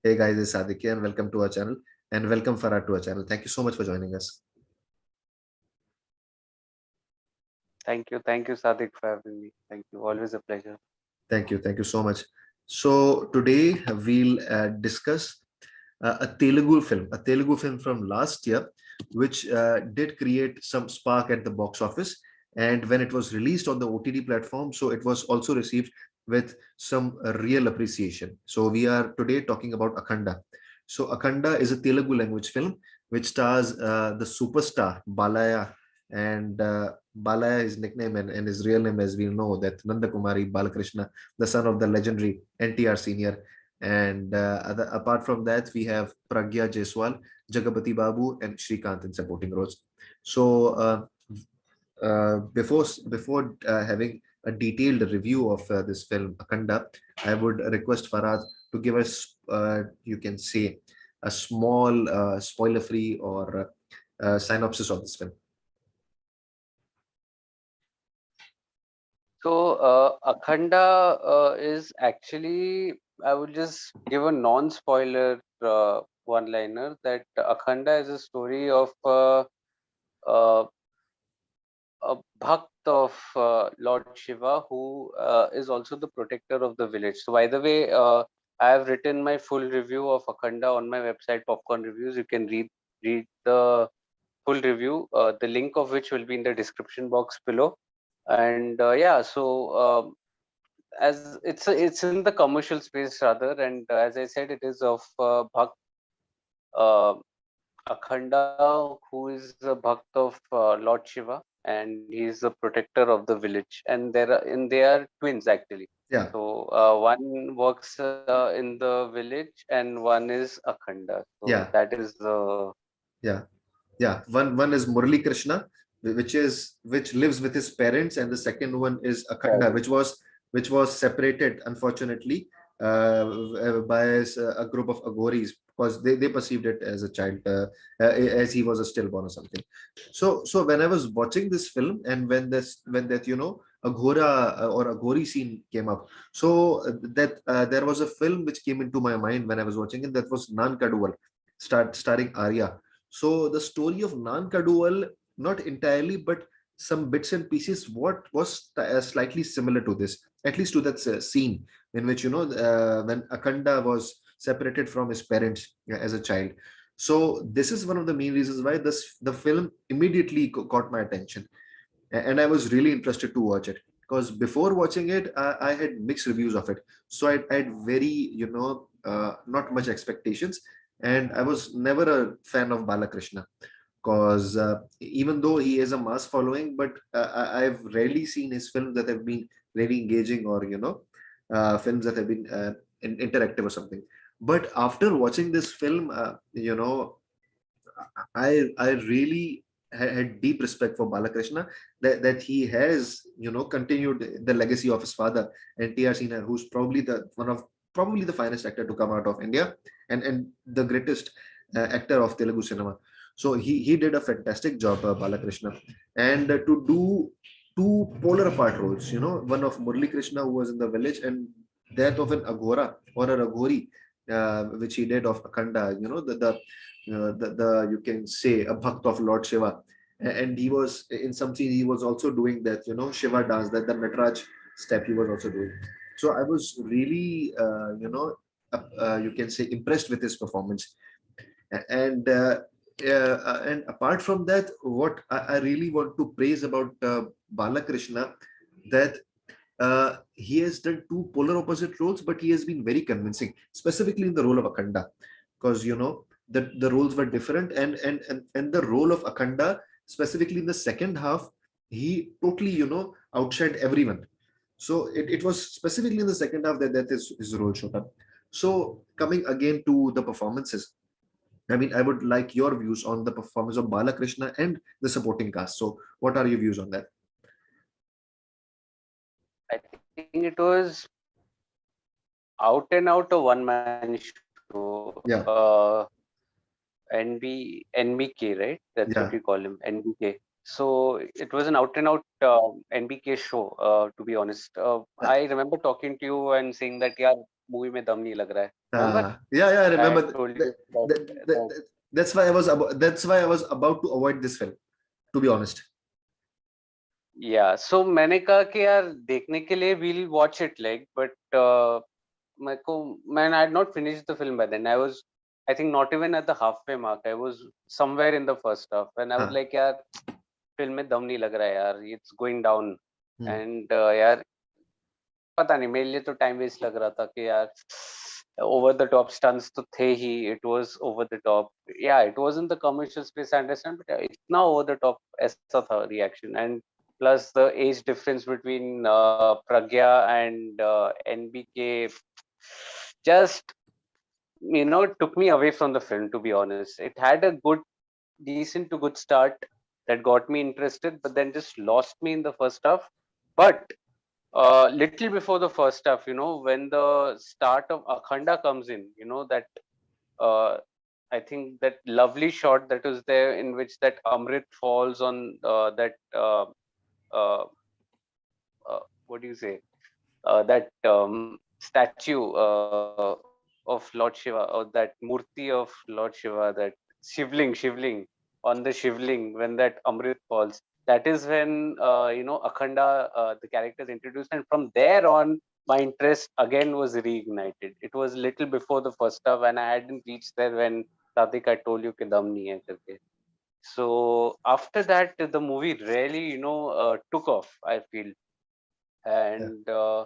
Hey guys, this is Sadik here and welcome to our channel and welcome Farad to our channel. Thank you so much for joining us. Thank you, Sadik, for having me. Thank you. Always a pleasure. Thank you so much. So today we'll discuss a Telugu film from last year, which did create some spark at the box office. And when it was released on the OTT platform, so it was also received with some real appreciation. So we are today talking about Akhanda. So Akhanda is a Telugu language film which stars the superstar Balaya and Balaya, his nickname and his real name, as we know, that Nanda Kumari Balakrishna, the son of the legendary NTR Senior. And apart from that, we have Pragya Jaiswal, Jagapati Babu, and Shrikant in supporting roles. So before having a detailed review of this film, Akhanda, I would request Farad to give us, you can say, a small spoiler-free or synopsis of this film. So, Akhanda is actually, I would just give a non-spoiler one-liner that Akhanda is a story of uh, a bhakt of Lord Shiva who is also the protector of the village. So, by the way, I have written my full review of Akhanda on my website, Popcorn Reviews. You can read the full review, the link of which will be in the description box below. And yeah, so as it's in the commercial space rather, and as I said, it is of Bhakt uh, Akhanda, who is a Bhakt of Lord Shiva, and he is the protector of the village. And they are twins actually. Yeah, So one works in the village, and one is Akhanda. So yeah, that is the yeah. Yeah, one is Murali Krishna, which lives with his parents, and the second one is Akhanda, which was separated unfortunately by a group of Aghoris because they perceived it as a child, as he was a stillborn or something. So when I was watching this film and when that Aghora or Aghori scene came up, so that there was a film which came into my mind when I was watching it, that was Nan Kaduval, starring Arya. So the story of Nan Kaduval, not entirely, but some bits and pieces, what was slightly similar to this, at least to that scene in which when Akhanda was separated from his parents as a child. So this is one of the main reasons why the film immediately caught my attention, and I was really interested to watch it because before watching it, I had mixed reviews of it. So I had very, not much expectations, and I was never a fan of Balakrishna because even though he has a mass following, but I've rarely seen his films that have been really engaging or films that have been interactive or something. But after watching this film, I really had deep respect for Balakrishna, that he has continued the legacy of his father NTR Senior, who's probably the finest actor to come out of India and the greatest actor of Telugu cinema. So he did a fantastic job, Balakrishna, and to do two polar apart roles. One of Murli Krishna, who was in the village, and that of an Aghora or a Raghori, which he did of Akhanda. The you can say a bhakt of Lord Shiva, and he was in some scene he was also doing that Shiva dance, that the Natraj step he was also doing. So I was really you can say impressed with his performance. And apart from that, what I really want to praise about Balakrishna, that he has done two polar opposite roles, but he has been very convincing, specifically in the role of Akhanda, because the roles were different, and the role of Akhanda, specifically in the second half, he totally outshined everyone. So it was specifically in the second half that his role showed up. So coming again to the performances, I mean, I would like your views on the performance of Balakrishna and the supporting cast. So what are your views on that? I think it was out and out a one-man show. Yeah, NBK, right? That's what we call yeah, him, NBK. So it was an out and out NBK show, to be honest. I remember talking to you and saying that, yeah, movie में दम नहीं लग रहा है. Remember? Yeah, I I remember. had told That, you that, that that's why I was about. That's why I was about to avoid this film. To be honest. yeah. So मैंने कहा कि यार देखने के लिए we'll watch it like, but मेरे को man, I had not finished the film by then. I was, I think, not even at the halfway mark. I was somewhere in the first half, and I was हाँ. like यार film में दम नहीं लग रहा है यार. It's going down, Hmm. and यार पता नहीं, मेरे लिए तो टाइम वेस्ट लग रहा था कि यार ओवर द टॉप स्टंट्स तो थे ही. It was over the top. Yeah it was in the commercial space, I understand, but इतना ओवर द टॉप ऐसा था reaction. And plus the age difference between Pragya and NBK just, it took me away from the film, to be honest. It had a good, decent to good start that got me interested, but then just lost me in the first half. But little before the first half, when the start of Akhanda comes in, that uh, I think that lovely shot that was there in which that Amrit falls on that uh, what do you say? That statue of Lord Shiva, or that murti of Lord Shiva, that shivling on the shivling when that Amrit falls. That is when Akhanda, the character is introduced, and from there on, my interest again was reignited. It was little before the first half, and I hadn't reached there when Sadik I told you कि दम नहीं है करके. So after that, the movie really, took off, I feel. Yeah.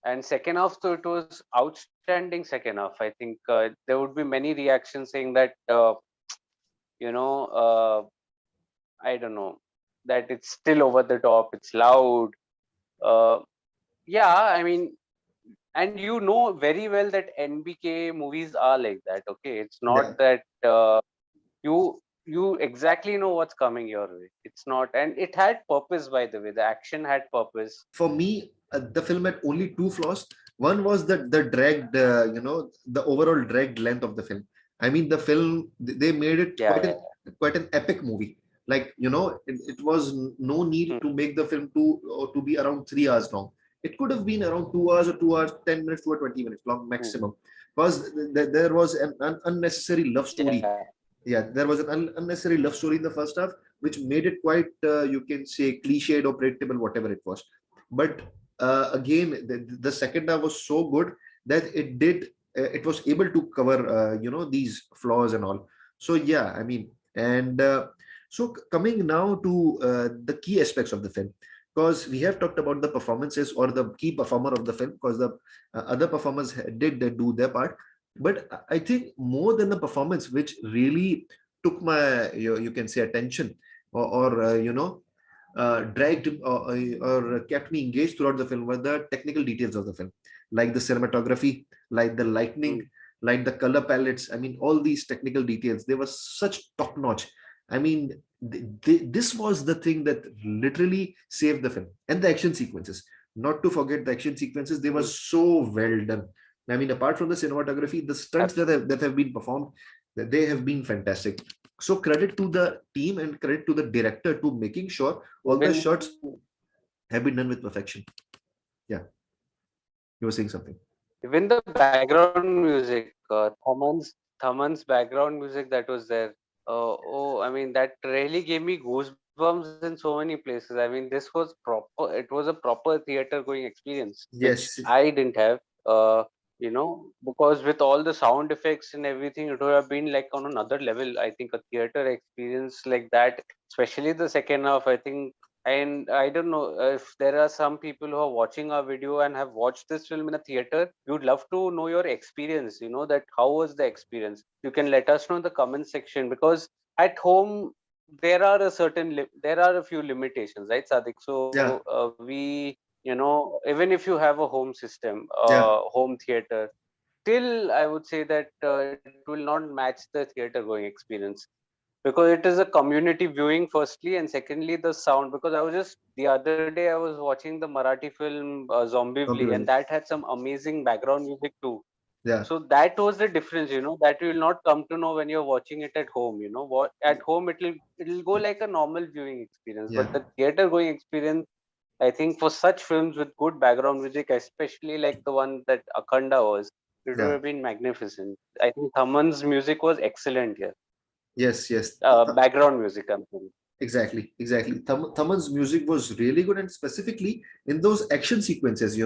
And second half, so it was outstanding second half. I think there would be many reactions saying that you know uh, I don't know, that it's still over the top, it's loud. uh, yeah, I mean, and you know very well that NBK movies are like that. Okay, it's Yeah. not that you exactly know what's coming your way. It's not, and it had purpose, by the way. The action had purpose. For me, the film had only two flaws. One was the dragged, the overall dragged length of the film. I mean, the film they made it Yeah, yeah. quite an epic movie. Like it was no need Hmm, to make the film to be around 3 hours long. It could have been around 2 hours or 2 hours 10 minutes to 20 minutes long hmm. maximum, because there was an unnecessary love Yeah. story. Yeah, there was an unnecessary love story in the first half, which made it quite you can say cliched or predictable, whatever it was. But again, the second half was so good that it was able to cover these flaws and all. So yeah, I mean, and so coming now to the key aspects of the film, because we have talked about the performances or the key performer of the film, because the other performers did do their part. But I think more than the performance, which really took my you can say attention, or dragged or kept me engaged throughout the film, were the technical details of the film, like the cinematography, like the Hmm. lighting, like the color palettes. I mean, all these technical details, they were such top notch. I mean, this was the thing that literally saved the film. And the action sequences, not to forget the action sequences, they were Hmm. so well done. I mean, apart from the cinematography, the stunts that have been performed, they have been fantastic. So credit to the team and credit to the director to making sure all the Even shots have been done with perfection. Yeah, you were saying something. even the background music, Thaman's background music that was there. Oh, I mean, that really gave me goosebumps in so many places. I mean, this was proper. It was a proper theater going experience, which Yes, I didn't have. Because with all the sound effects and everything, it would have been like on another level. I think a theater experience like that, especially the second half, I think. And I don't know if there are some people who are watching our video and have watched this film in a theater. We would love to know your experience. That how was the experience? You can let us know in the comment section, because at home there are a few limitations, right, Sadik? So yeah, we, even if you have a home system, yeah, home theater, still I would say that it will not match the theater going experience, because it is a community viewing firstly, and secondly the sound. Because I was just the other day I was watching the Marathi film zombie Zombivli, and valley. that had some amazing background music too. Yeah, So that was the difference, that you will not come to know when you're watching it at home. What at home, it'll go like a normal viewing experience, yeah, but the theater going experience, I think for such films with good background music, especially like the one that Akhanda was, it would Yeah. have been magnificent. I think Thaman's music was excellent here. Yes, yes. Background music, I'm saying. Exactly, exactly. Thaman's music was really good, and specifically in those action sequences,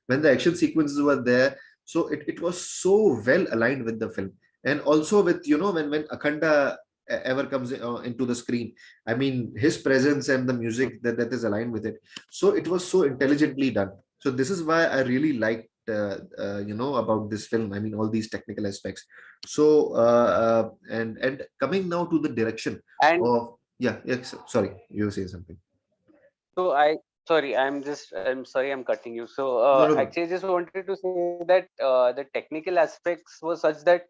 when the action sequences were there, so it was so well aligned with the film, and also with when Akhanda ever comes into the screen. I mean, his presence and the music that is aligned with it. So it was so intelligently done. So this is why I really liked about this film. I mean, all these technical aspects. So and coming now to the direction And of yeah, yes. Sorry, you say something. so I'm sorry, I'm cutting you. So No, no, no. actually, I just wanted to say that the technical aspects were such that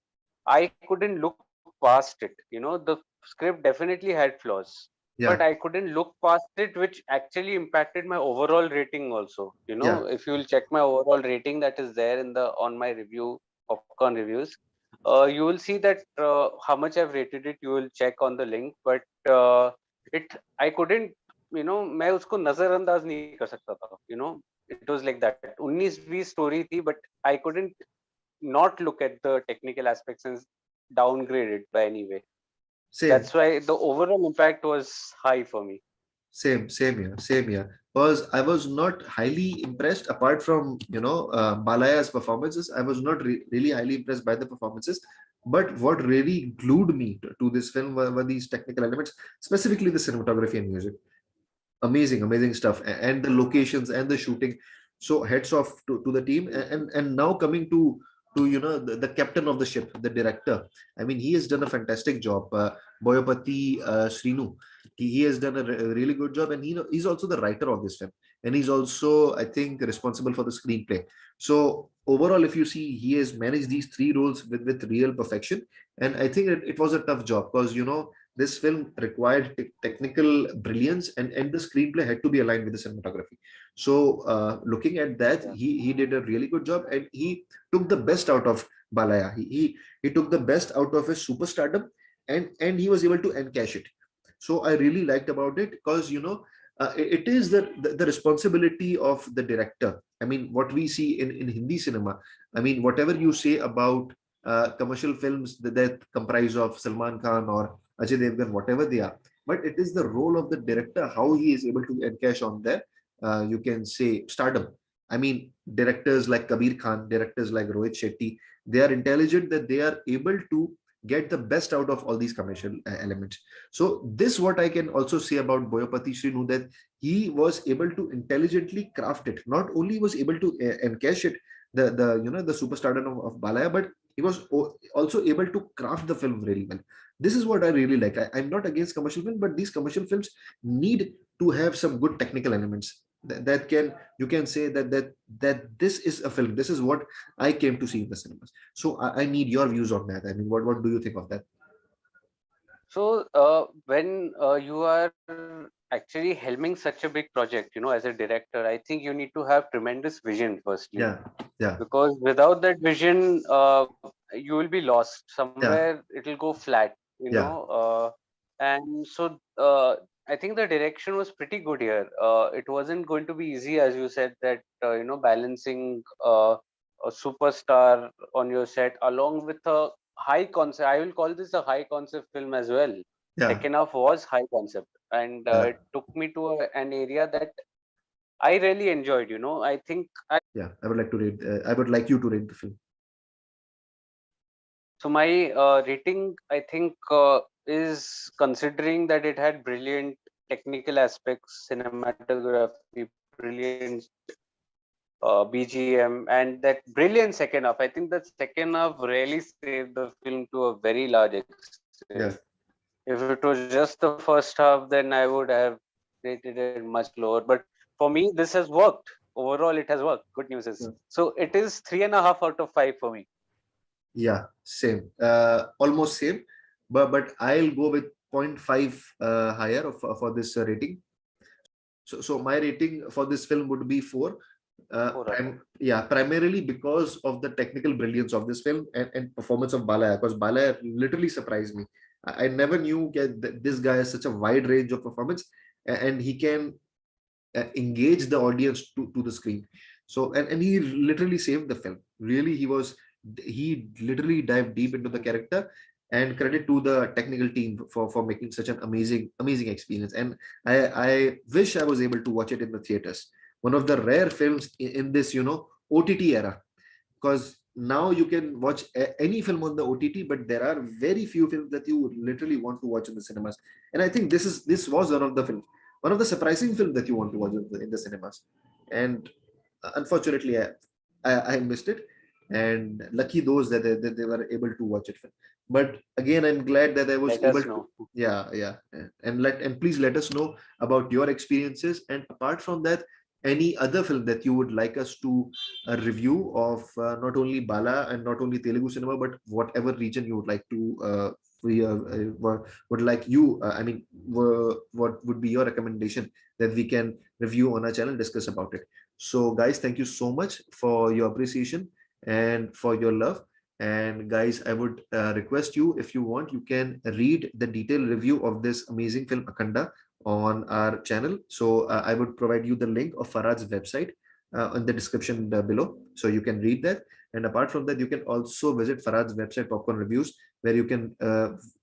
I couldn't look past it. The script definitely had flaws, but I Yeah, couldn't look past it, which actually impacted my overall rating also. yeah. If you will check my overall rating that is there on my review, popcorn reviews, you will see that how much I've rated it. You will check on the link, but it I couldn't मैं उसको नजरअंदाज नहीं कर सकता था it was like that 19-20 story थी but I couldn't not look at the technical aspects and downgrade it by any way. Same, That's why the overall impact was high for me. same here, same here. Because I was not highly impressed. Apart from Balaya's performances, I was not really highly impressed by the performances. But what really glued me to this film were these technical elements, specifically the cinematography and music. Amazing stuff, and the locations and the shooting. So heads off to the team. And now coming to the captain of the ship, the director. I mean, he has done a fantastic job. Boyapati Srinu, he has done a really good job, and he's also the writer of this film, and he's also, I think, responsible for the screenplay. So overall, if you see, he has managed these three roles with real perfection. And I think it was a tough job, because this film required technical brilliance, and the screenplay had to be aligned with the cinematography. So looking at that, Yeah. he did a really good job, and he took the best out of Balaya. He took the best out of his superstardom, and he was able to encash it. So I really liked about it, because it is the responsibility of the director. I mean, what we see in Hindi cinema, I mean, whatever you say about commercial films that comprise of Salman Khan or Ajay Devgan, whatever they are. But it is the role of the director, how he is able to encash on their, you can say, stardom. I mean, directors like Kabir Khan, directors like Rohit Shetty, they are intelligent, that they are able to get the best out of all these commercial elements. So this what I can also say about Boyapati Srinu, that he was able to intelligently craft it. Not only was able to encash it, the superstardom of Balaya, but he was also able to craft the film really well. This is what I really like. I'm not against commercial film, but these commercial films need to have some good technical elements that can, you can say that this is a film. This is what I came to see in the cinemas. So I need your views on that. I mean, what do you think of that? So when you are actually helming such a big project, as a director, I think you need to have tremendous vision firstly, Yeah, yeah, because without that vision, you will be lost somewhere. yeah, It'll go flat, yeah, and so I think the direction was pretty good here. It wasn't going to be easy, as you said, that balancing a superstar on your set along with a high concept. I will call this a high concept film as well. yeah, Second half was high concept, and yeah, it took me to an area that I really enjoyed. I think yeah. I would like to read. I would like you to read the film. so. My rating, I think, is considering that it had brilliant technical aspects, cinematography, brilliant BGM, and that brilliant second half. I think that second half really saved the film to a very large extent. Yeah, If it was just the first half, then I would have rated it much lower. But for me, this has worked. Overall, it has worked. Good news is. So it is 3.5 out of 5 for me. yeah. Same. Almost same. But I'll go with point 0.5 higher for this rating. So my rating for this film would be 4. 4 out of. Yeah, primarily because of the technical brilliance of this film, and performance of Balaya, because Balaya literally surprised me. I never knew that this guy has such a wide range of performance, and he can engage the audience to the screen. So and he literally saved the film. Really, he literally dived deep into the character, and credit to the technical team for making such an amazing experience. And I wish I was able to watch it in the theaters. One of the rare films in this, OTT era, because now you can watch any film on the OTT, but there are very few films that you would literally want to watch in the cinemas. And I think this was one of the films, one of the surprising films that you want to watch in the cinemas. And unfortunately, I missed it. And lucky those that they were able to watch it. But again, I'm glad that I was Let able us to. know. Yeah. And please let us know about your experiences. And apart from that, any other film that you would like us to a review of, not only Bala and not only Telugu cinema, but whatever region you would like to, would like you, I mean, what would be your recommendation that we can review on our channel, discuss about it. So, guys, thank you so much for your appreciation and for your love. And guys, I would request you, if you want, you can read the detailed review of this amazing film Akhanda on our channel. So I would provide you the link of Farad's website in the description below, so you can read that. And apart from that, you can also visit Farad's website, Popcorn Reviews, where you can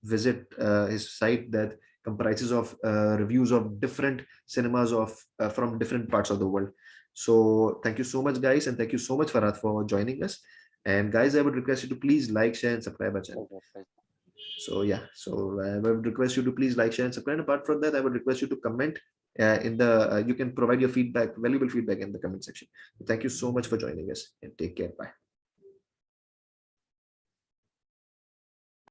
visit his site that comprises of reviews of different cinemas of from different parts of the world. So thank you so much, guys, and thank you so much, Farad, for joining us. And guys, I would request you to please like, share, and subscribe our channel. Pleasure, pleasure. So yeah, so I would request you to please like, share, and subscribe. Apart from that, I would request you to comment in the. You can provide your feedback, valuable feedback in the comment section. Thank you so much for joining us, and take care. Bye.